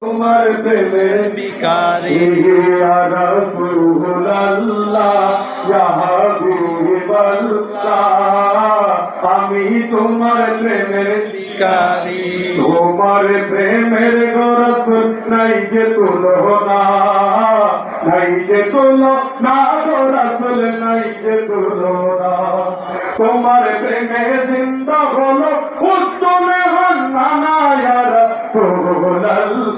তোমার প্রেমের ভিখারি ইয়া রাসূলুল্লাহ ইয়া হাবিবাল্লাহ আমি তোমার প্রেমের ভিখারি তোমার প্রেমের রাসূল নাই যে তুলনা নাই যে তুলনা গো রাসূল নাই যে তুলনা তোমার প্রেমে জিন্দা হলো উস্তমে হন্না ইয়া রাসূলুল্লাহ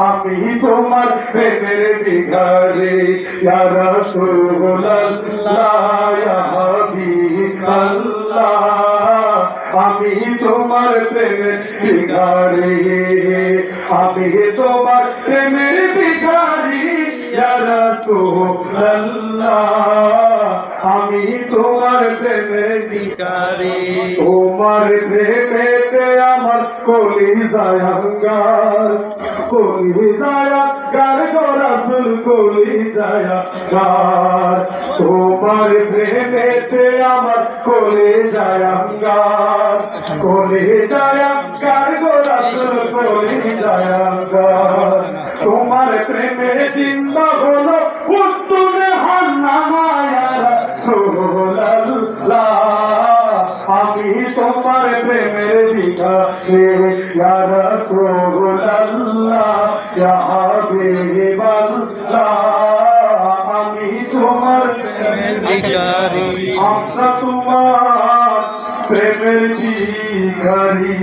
আমি তোমার প্রেমের ভিখারি ইয়া রাসূলুল্লাহ ইয়া হাবিবাল্লাহ আমি তোমার প্রেমের ভিখারি আমি তোমার প্রেমের ভিখারি ইয়া রাসূলুল্লাহ আমি তোমার প্রেমের ভিখারি তোমার প্রেমেতে আমার কলিজায় আঙ্গার গো রাসূল কলিজায় আঙ্গার তোমার প্রেমেতে আমার কলিজায় আঙ্গার গো রাসূল কলিজায় আঙ্গার তোমার প্রেমে জিন্দা হলো উস্তুনে হান্না ইয়া রাসূলুল্লাহ আমি তোমার প্রেমের ভিখারি ইয়া রাসূলুল্লাহ ইয়া হাবিবাল্লাহ আমি তোমার প্রেমের ভিখারি আমরা তোমার প্রেমের ভিখারি।